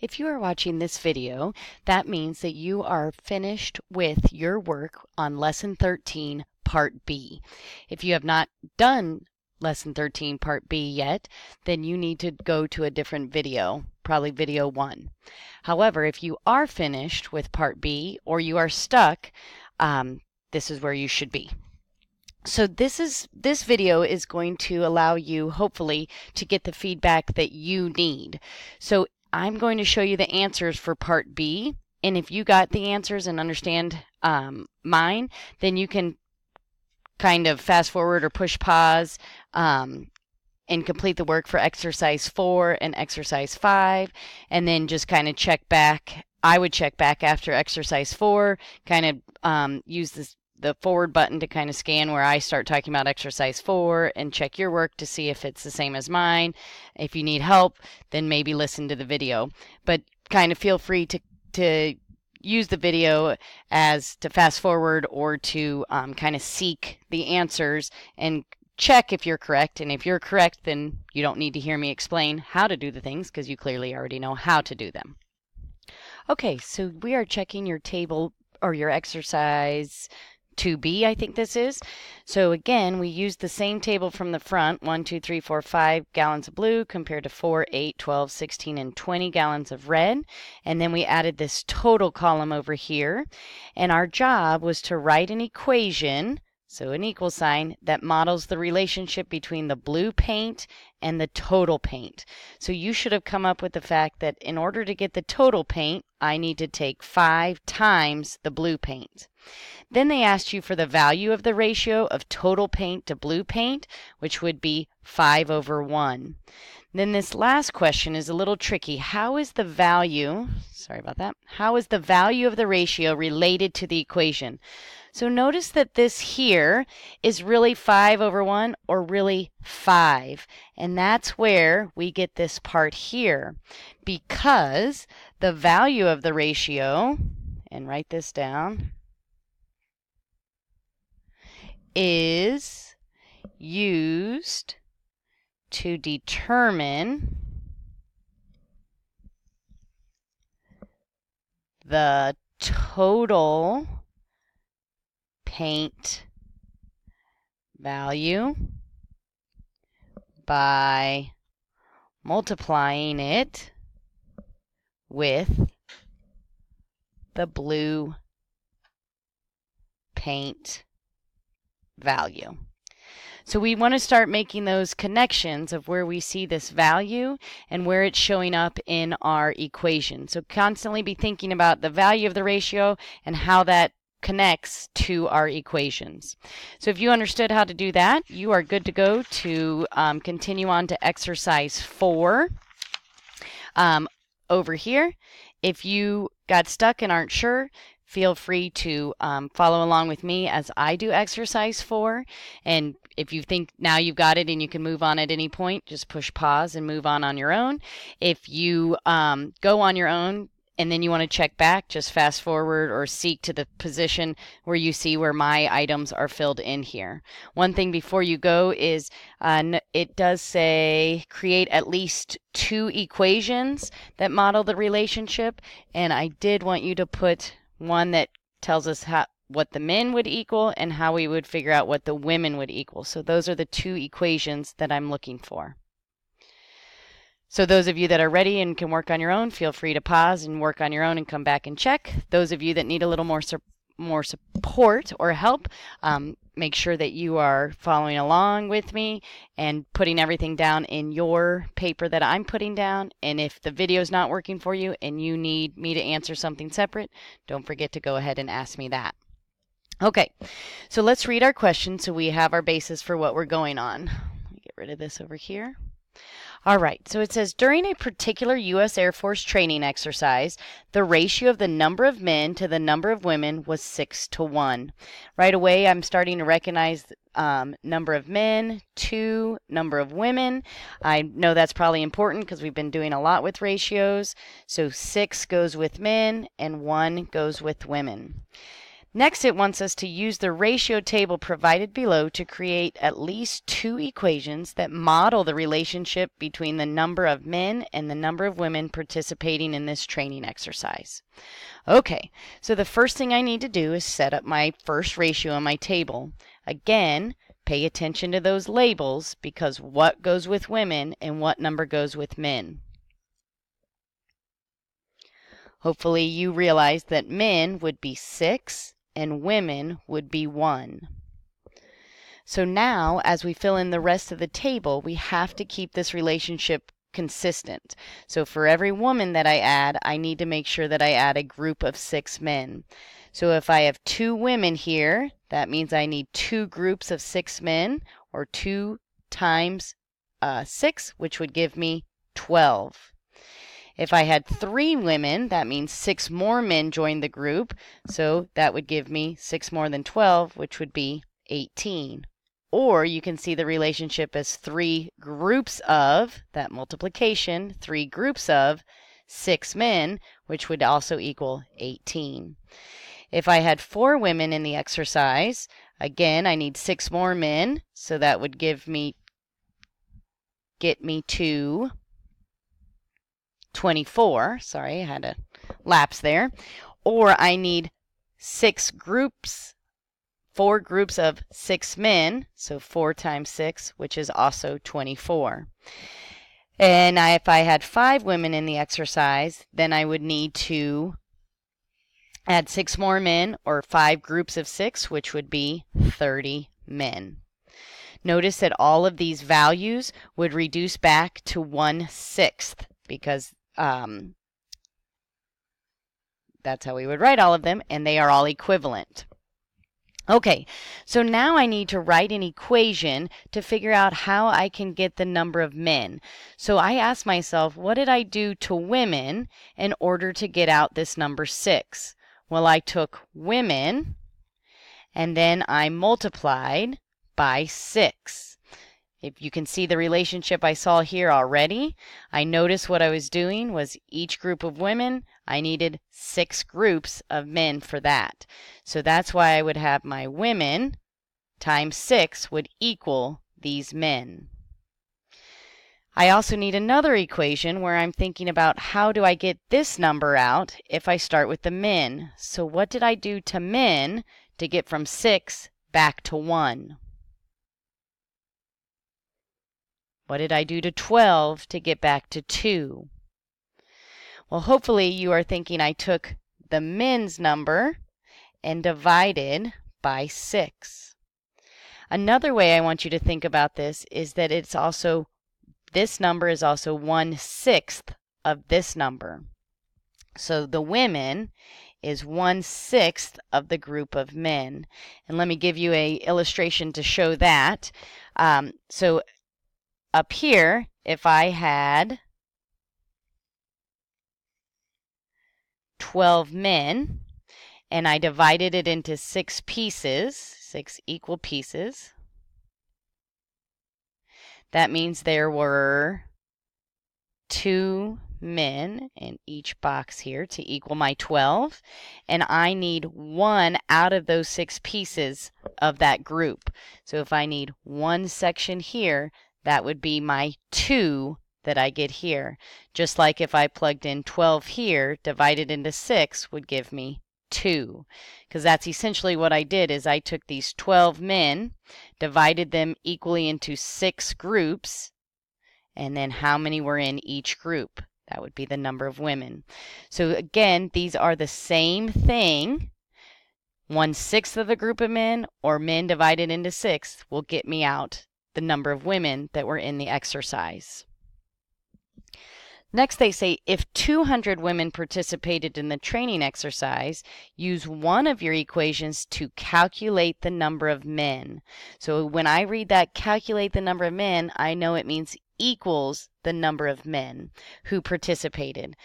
If you are watching this video, that means that you are finished with your work on Lesson 13, Part B. If you have not done Lesson 13, Part B yet, then you need to go to a different video, probably video 1. However, if you are finished with Part B or you are stuck, this is where you should be. So this video is going to allow you, hopefully, to get the feedback that you need. So I'm going to show you the answers for Part B, and if you got the answers and understand mine, then you can kind of fast forward or push pause and complete the work for Exercise 4 and Exercise 5, and then just kind of check back. I would check back after Exercise 4, kind of use the forward button to kind of scan where I start talking about Exercise 4 and check your work to see if it's the same as mine. If you need help, then maybe listen to the video. But kind of feel free to use the video as to fast forward or to kind of seek the answers and check if you're correct. And if you're correct, then you don't need to hear me explain how to do the things because you clearly already know how to do them. Okay, so we are checking your table or your exercise 2B, I think this is. So again, we used the same table from the front, 1, 2, 3, 4, 5 gallons of blue compared to 4, 8, 12, 16, and 20 gallons of red. And then we added this total column over here. And our job was to write an equation, so an equal sign, that models the relationship between the blue paint and the total paint. So you should have come up with the fact that in order to get the total paint, I need to take 5 times the blue paint. Then they asked you for the value of the ratio of total paint to blue paint, which would be 5/1. Then this last question is a little tricky. How is the value, how is the value of the ratio related to the equation? So notice that this here is really 5/1 or really 5. And that's where we get this part here. Because the value of the ratio, and write this down, is used to determine the total paint value by multiplying it with the blue paint value. So we want to start making those connections of where we see this value and where it's showing up in our equation. So constantly be thinking about the value of the ratio and how that connects to our equations. So if you understood how to do that, you are good to go to continue on to Exercise 4 over here. If you got stuck and aren't sure, feel free to follow along with me as I do Exercise 4. And if you think now you've got it and you can move on at any point, just push pause and move on your own. If you go on your own and then you want to check back, just fast forward or seek to the position where you see where my items are filled in here. One thing before you go is it does say create at least 2 equations that model the relationship. And I did want you to put one that tells us what the men would equal and how we would figure out what the women would equal. So those are the 2 equations that I'm looking for. So those of you that are ready and can work on your own, feel free to pause and work on your own and come back and check. Those of you that need a little more support or help, make sure that you are following along with me and putting everything down in your paper that I'm putting down. And if the video is not working for you and you need me to answer something separate, don't forget to go ahead and ask me that. Okay, so let's read our question so we have our basis for what we're going on. Let me get rid of this over here. All right, so it says, during a particular U.S. Air Force training exercise, the ratio of the number of men to the number of women was 6:1. Right away, I'm starting to recognize number of men to number of women. I know that's probably important because we've been doing a lot with ratios. So 6 goes with men and 1 goes with women. Next, it wants us to use the ratio table provided below to create at least 2 equations that model the relationship between the number of men and the number of women participating in this training exercise. Okay, so the first thing I need to do is set up my first ratio in my table. Again, pay attention to those labels because what goes with women and what number goes with men. Hopefully you realize that men would be 6 and women would be 1. So now, as we fill in the rest of the table, we have to keep this relationship consistent. So for every woman that I add, I need to make sure that I add a group of 6 men. So if I have 2 women here, that means I need 2 groups of 6 men, or 2 times 6, which would give me 12. If I had 3 women, that means 6 more men joined the group, so that would give me 6 more than 12, which would be 18. Or you can see the relationship as 3 groups of, that multiplication, 3 groups of 6 men, which would also equal 18. If I had 4 women in the exercise, again, I need 6 more men, so that would get me to 24. Sorry, I had a lapse there. Or I need 4 groups of 6 men, so 4 times 6, which is also 24. And if I had 5 women in the exercise, then I would need to add 6 more men, or 5 groups of 6, which would be 30 men. Notice that all of these values would reduce back to 1/6 because that's how we would write all of them, and they are all equivalent. Okay, so now I need to write an equation to figure out how I can get the number of men. So I asked myself, what did I do to women in order to get out this number 6? Well, I took women and then I multiplied by 6. If you can see the relationship I saw here already, I noticed what I was doing was each group of women, I needed 6 groups of men for that. So that's why I would have my women times 6 would equal these men. I also need another equation where I'm thinking about how do I get this number out if I start with the men. So what did I do to men to get from 6 back to 1? What did I do to 12 to get back to 2? Well, hopefully you are thinking I took the men's number and divided by 6. Another way I want you to think about this is that this number is also 1/6 of this number. So the women is 1/6 of the group of men. And let me give you an illustration to show that. So up here, if I had 12 men and I divided it into 6 pieces, 6 equal pieces, that means there were 2 men in each box here to equal my 12, and I need 1 out of those 6 pieces of that group. So if I need 1 section here, that would be my 2 that I get here. Just like if I plugged in 12 here, divided into 6 would give me 2. Because that's essentially what I did is I took these 12 men, divided them equally into 6 groups, and then how many were in each group. That would be the number of women. So again, these are the same thing. 1/6 of the group of men, or men divided into 6, will get me out the number of women that were in the exercise. Next, they say if 200 women participated in the training exercise, use one of your equations to calculate the number of men. So when I read that calculate the number of men, I know it means equals the number of men who participated.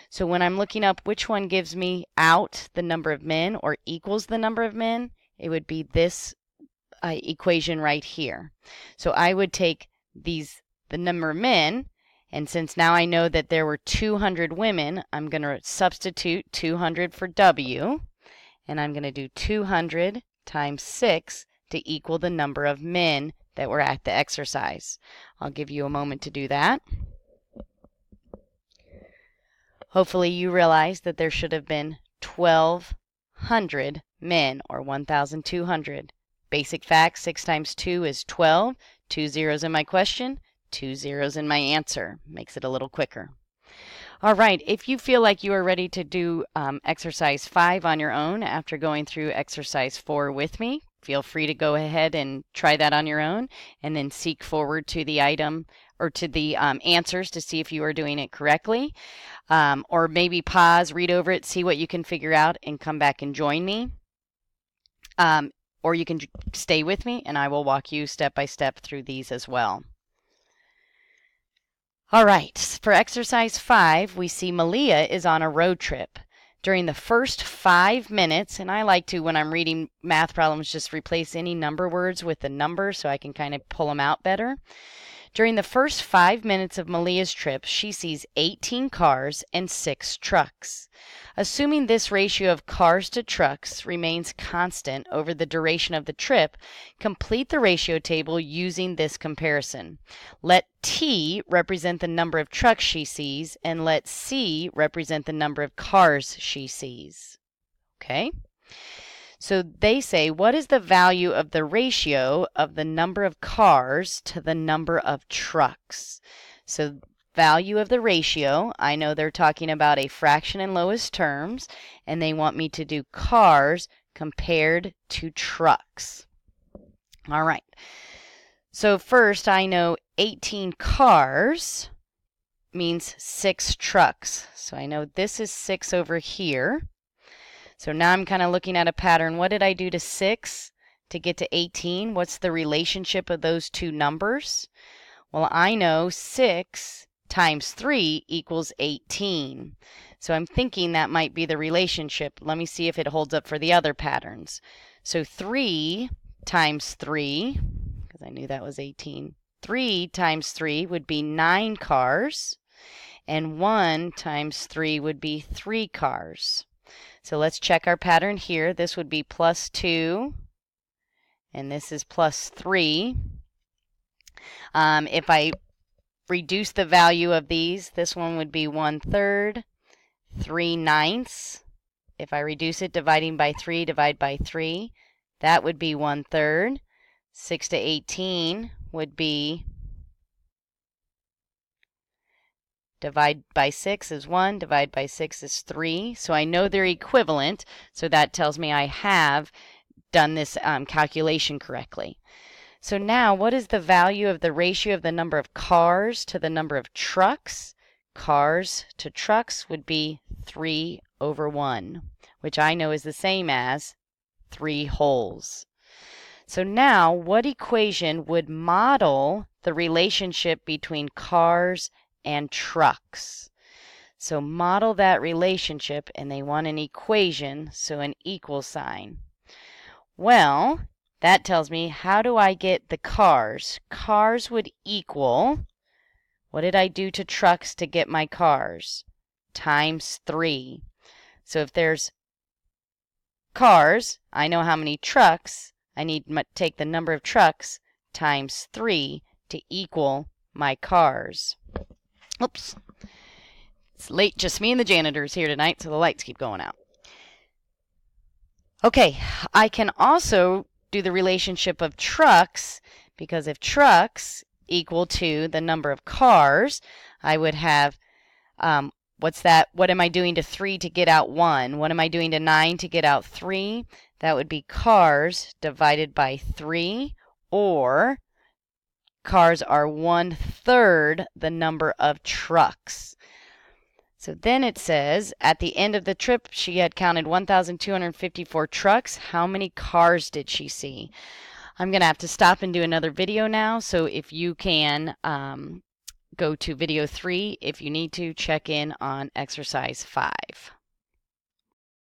So when I'm looking up which one gives me out the number of men or equals the number of men, it would be this equation right here. So I would take the number of men, and since now I know that there were 200 women, I'm going to substitute 200 for W, and I'm going to do 200 times 6 to equal the number of men that were at the exercise. I'll give you a moment to do that. Hopefully you realize that there should have been 1,200 men, or 1,200. Basic fact, 6 times 2 is 12. 2 zeros in my question, 2 zeros in my answer. Makes it a little quicker. All right, if you feel like you are ready to do exercise 5 on your own after going through exercise 4 with me, feel free to go ahead and try that on your own, and then seek forward to the item or to the answers to see if you are doing it correctly. Or maybe pause, read over it, see what you can figure out, and come back and join me. Or you can stay with me, and I will walk you step by step through these as well. All right, for exercise 5, we see Malia is on a road trip. During the first 5 minutes, and I like to, when I'm reading math problems, just replace any number words with the number so I can kind of pull them out better. During the first 5 minutes of Malia's trip, she sees 18 cars and 6 trucks. Assuming this ratio of cars to trucks remains constant over the duration of the trip, complete the ratio table using this comparison. Let T represent the number of trucks she sees, and let C represent the number of cars she sees. Okay? So they say, what is the value of the ratio of the number of cars to the number of trucks? So value of the ratio, I know they're talking about a fraction in lowest terms, and they want me to do cars compared to trucks. All right. So first, I know 18 cars means 6 trucks. So I know this is 6 over here. So now I'm kind of looking at a pattern. What did I do to 6 to get to 18? What's the relationship of those two numbers? Well, I know 6 times 3 equals 18. So I'm thinking that might be the relationship. Let me see if it holds up for the other patterns. So 3 times 3, because I knew that was 18. 3 times 3 would be 9 cars, and 1 times 3 would be 3 cars. So let's check our pattern here. This would be plus 2, and this is plus 3. If I reduce the value of these, this one would be 1/3, 3/9. If I reduce it, dividing by 3, divide by 3, that would be 1/3. 6 to 18 would be, divide by 6 is 1, divide by 6 is 3. So I know they're equivalent, so that tells me I have done this calculation correctly. So now, what is the value of the ratio of the number of cars to the number of trucks? Cars to trucks would be 3/1, which I know is the same as 3 wholes. So now, what equation would model the relationship between cars and trucks? So model that relationship, and they want an equation, so an equal sign. Well, that tells me, how do I get the cars? Cars would equal, what did I do to trucks to get my cars? Times 3. So if there's cars, I know how many trucks. I need to take the number of trucks times 3 to equal my cars. Oops. It's late, just me and the janitors here tonight, so the lights keep going out. Okay, I can also do the relationship of trucks, because if trucks equal to the number of cars, I would have, what's that? What am I doing to 3 to get out 1? What am I doing to 9 to get out 3? That would be cars divided by 3, or cars are 1/3 the number of trucks. So then it says, at the end of the trip, she had counted 1,254 trucks. How many cars did she see? I'm going to have to stop and do another video now. So if you can go to video 3, if you need to, check in on exercise 5.